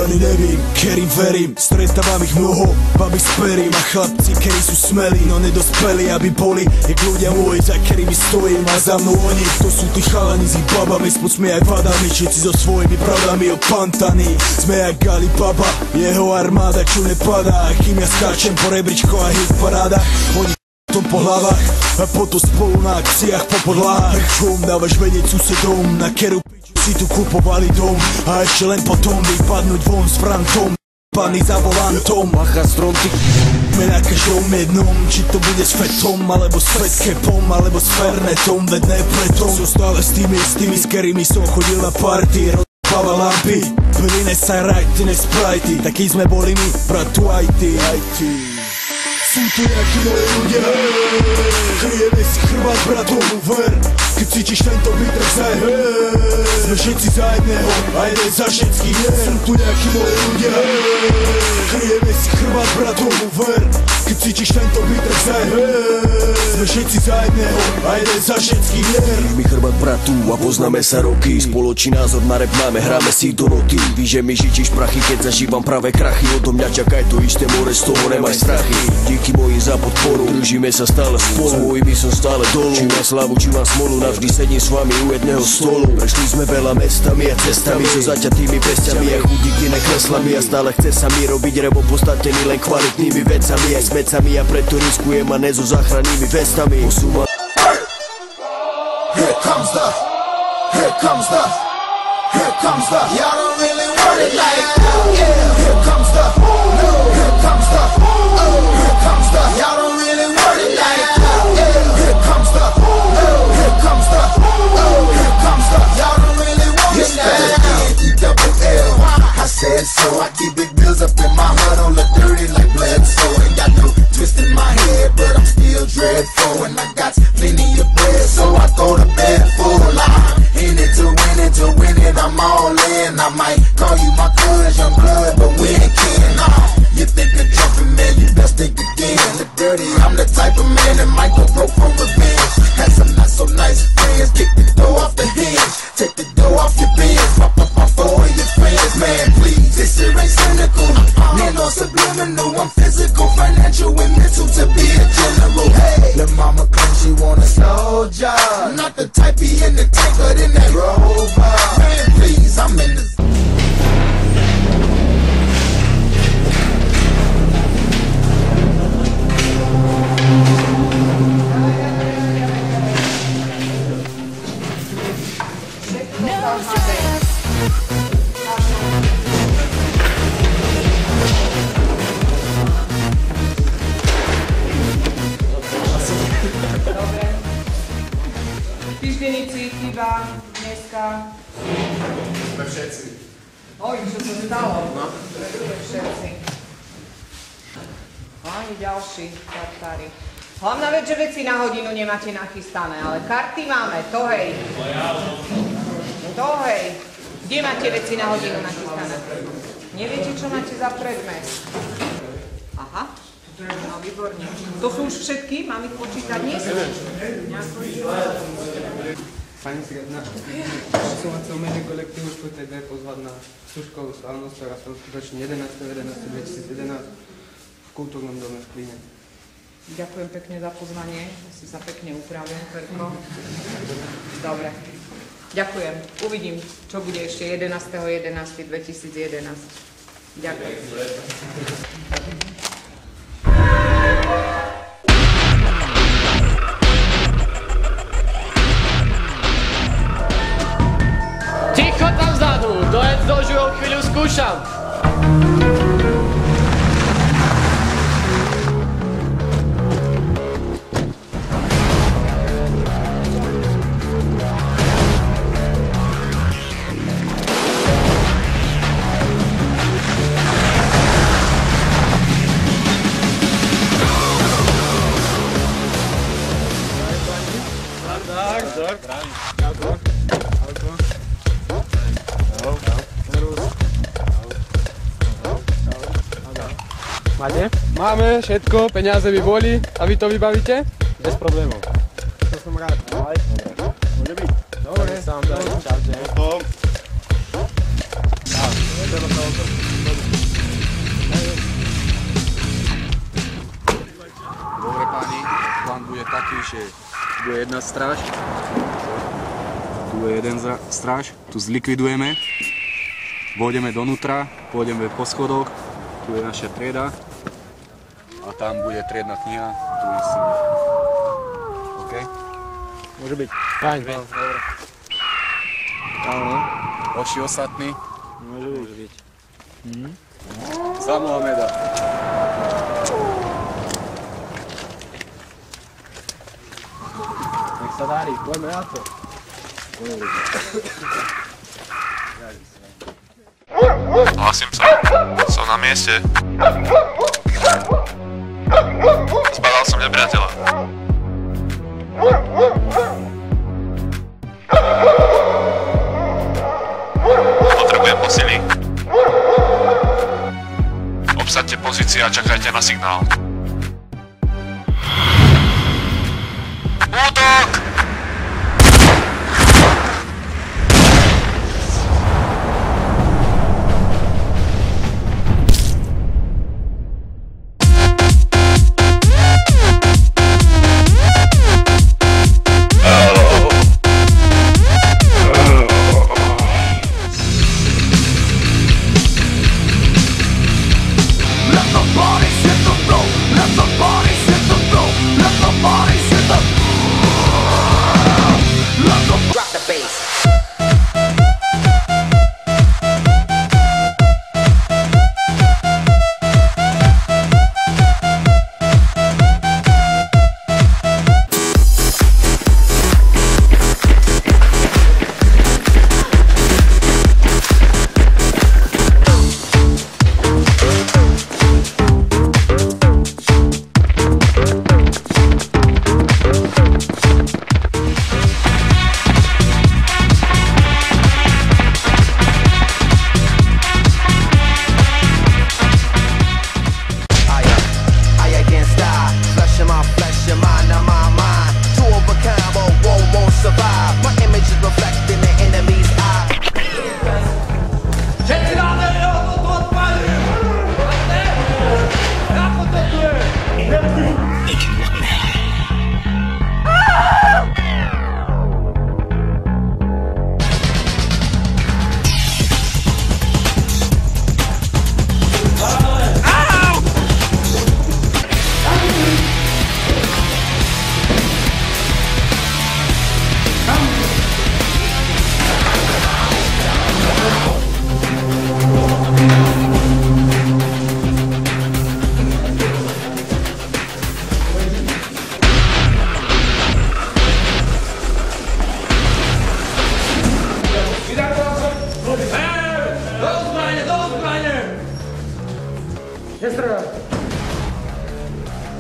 ani nevím, ktorým verím. Stretávam ich mnoho, babi s perím a chlapci, ktorí sú smelí, no nedospelí, aby boli jak ľudia moji, za ktorými stojím a za mnou oni. To sú tí chalani s ich babami, spod sme aj vadami, všetci so svojimi pravdami opantaní. Sme jak Alibaba, jeho armáda, čo nepadá, kým ja skáčem po rebríčkoch a hit parádach. Oni tom po hlavách a potom spolu na akciách po podlách. Čom dávaš vedieť susedom, na keru si tu kupovali dom a ešte len potom vypadnúť von s Frantom. Pani za volantom, macha z dron, ty na každom jednom. Či to bude s Fetom, alebo s Fetcapom, alebo s Fernetom, veď ne preto. Sú stále s tými, s ktorými som chodil na party. Rozpáva lampy, prinesaj rajty, ne sprajty. Takí sme boli my, bratu aj ty. Sú tu nejakí moje ľudia, kryjeme si chrbát bratom, ver. Keď cítiš tento beat, tak zaj, sme všetci za jedného a jeden za všetkých. Sú tu nejakí moje ľudia, kryjeme si chrbát bratom, ver. Keď cítiš tento beat, tak zaj, sme všetci za jedného a jeden za všetkých. Kryj mi chrbát bratu a poznáme sa roky. Spoločný názor na rap máme, hráme si do noty. Víš, že mi žičíš prachy, keď zažívam práve krachy. Odo mňa čakaj to isté more, z toho nemaj strachy. Díky mojim za podporu, držíme sa stále spolu. S mojimi som stále dolu, či mám slavu, či mám smolu, navždy sedím s vami u jedného stolu. Prešli sme veľa mestami a cestami, so zaťatými pestiami a chudíky nekreslami. A stále chce sa mi robiť rebo postatený len kvalitnými vecami aj smecami. A preto riskujem a ne so záchrannými vestami. Posúva. Here comes the, here comes the, here comes the. Y'all don't really want it like that. Yeah. Here comes the, here comes the, here comes the. Y'all don't really want it like that. Yeah. Here comes the, here comes the, here comes the. Y'all don't really want it like that. E-double-L. I said so. I keep big bills up in my heart, don't look dirty like blood. So ain't got no twist in my head, but I'm still dreadful, and I got plenty of bread, so I go to bed full. I'm in it to win it, I'm all in. I might call you my cuz, young blood, but we ain't kin. You think of jumping, man, you best think again. Look dirty, I'm the type of man that might go broke for revenge. Had some not so nice friends, kick the door off the hinge, take the door off your bins, pop up my phone and your friends, man, please. This shit ain't cynical, man, no subliminal. I'm physical, financial, and mental to be a general. Hey, the mama claims she want a slow job, not the type be in the tank, but in that Rover. Man, please, I'm in the. Týždenici, chýba, dneska. Sme všetci. Oj, čo sa stalo? Všetci. Ani ďalší kartári. Hlavná vec, že veci na hodinu nemáte nachystané, ale karty máme, to hej. To hej. Kde máte veci na hodinu nachystané? Neviete, čo máte za predmet? Aha. No, výborne. To sú už všetky? Mám ich počítať dnes? Pani Sredná, som vás v mene kolektívu Šport TV pozvať na Stužkovú slávnosť, ktorá sa uskutoční 11.11.2011 v Kultúrnom dome v Klíne. Ďakujem pekne za pozvanie, si sa pekne upravím, Ferko. Dobre. Ďakujem. Uvidím, čo bude ešte 11.11.2011. Ďakujem. Ticho tam vzadu, dojedz do živou, chvíľu skúšam. Máte? Máme všetko, peniaze by boli a vy to vybavíte? Bez problémov. To som rád. Dobre. Môže byť? Dobre. Sám daj. Čaute. Navyše tu je jedna stráž. Tu je jeden stráž. Tu zlikvidujeme. Vôjdeme donútra, pôjdeme po schodoch. Tu je naša trieda. A tam bude triedna kniha. Tu je si. OK? Môže byť. Fajn. Dobre. Áno. Oši ostatní. Môže byť. Za Mohameda. Nech sa darí, poďme na to. Hlasím sa. Som na mieste. Spadal som nepriateľa. Potrebujem posily. Obsaďte pozície a čakajte na signál. Útok!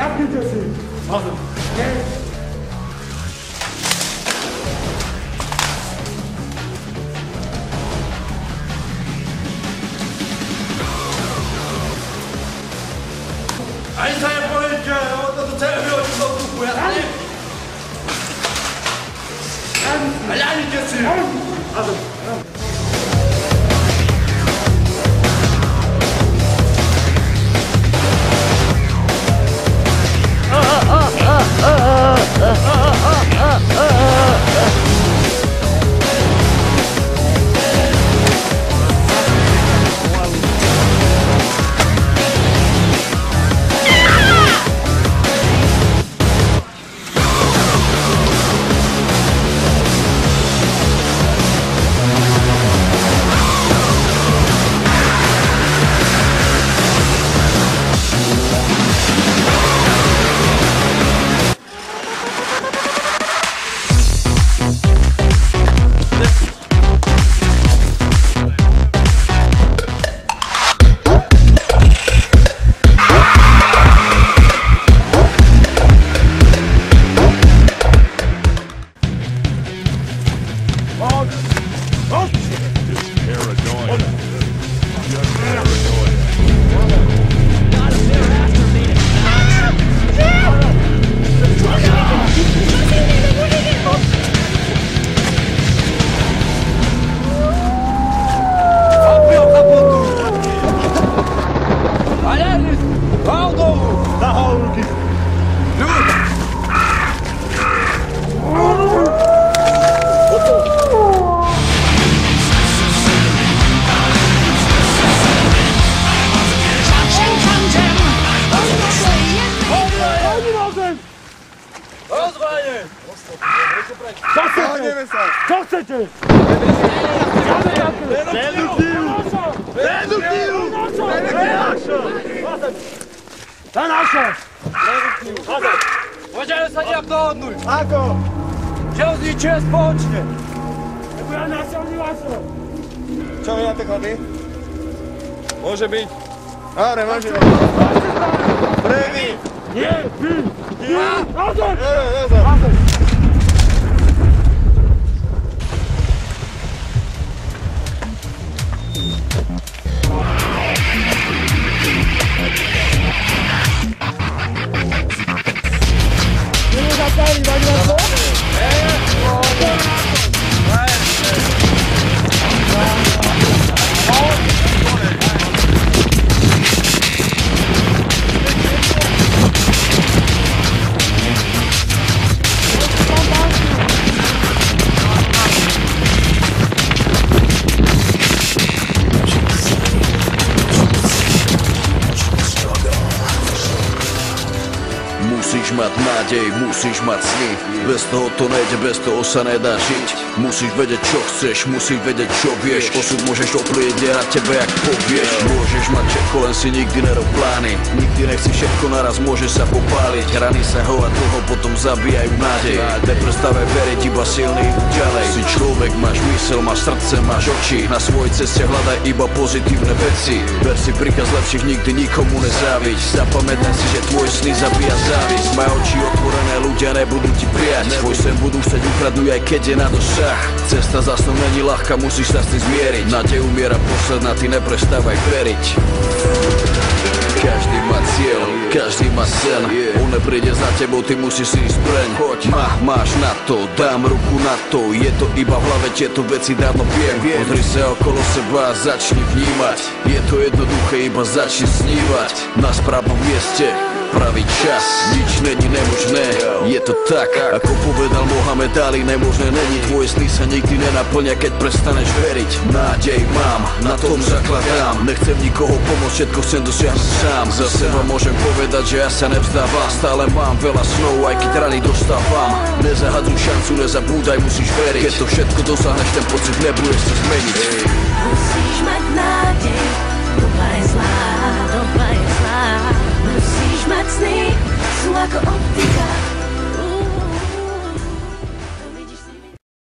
Zapnite si! Ani sa nepovedte, toto celé vyhodí do vzduchu, jasne? A ľahnite si! Co chcete? Reduktívu! Tá naša! Môžeme sa nejak dohodnúť. Ako? Že ho zničíme spoločne. Nebo ja násilný Vaso. Čo vy na to chlapi? Môže byť. Dobre, môže byť. Prvý! Nie, vy! Nazor! Musíš mať nádej, musíš mať sny. Bez toho to nejde, bez toho sa nedá žiť. Musíš vedieť čo chceš, musíš vedieť čo vieš. Osud môžeš oplieť na tebe jak povieš. Môžeš mať všetko, len si nikdy nerob plány. Nikdy nechci všetko naraz, môže sa popáliť. Rany sa hovať dlho, potom zabíjajú nádej. Neprestávaj veriť, iba silný ďalej. Si človek, máš mysel, máš srdce, máš oči. Na svojej ceste hľadaj iba pozitívne veci. Ber si príkaz lepších, nikdy nikomu nezáviť. Zapamätaj si, že tvoj sny zabíja závisť. Maj oči otvorené, ľudia nebudú ti prijať. Tvoj sen budú chcieť ukradnúť, aj keď je na dosah. Cesta za snom není ľahká, musíš sa s tým zmieriť. Nádej umiera posledná, ty neprestávaj veriť. Každý má cieľ, každý má sen. On nepríde za tebou, ty musíš si ísť preň. Hoď, máš na to, dám ruku na to. Je to iba v hlave, tieto veci dávno viem. Pozri sa okolo seba a začni vnímať. Je to jednoduché, iba začni snívať. Na správnom mieste pravý čas, nič není nemožné. Je to tak, ako povedal Mohamed Ali, nemožné není. Tvoje sny sa nikdy nenaplňa, keď prestaneš veriť. Nádej mám, na tom zakladám. Nechcem nikoho pomôcť, všetko chcem dosiahnuť sám. Za seba môžem povedať, že ja sa nevzdávam. Stále mám veľa snov, aj keď rany dostávam. Nezahadzuj šancu, nezabúdaj, musíš veriť. Keď to všetko dosáhneš, ten pocit nebudeš sa zmeniť. Musíš mať nádej, doba je zlá, doba je zlá. Musíš mať sny, sú ako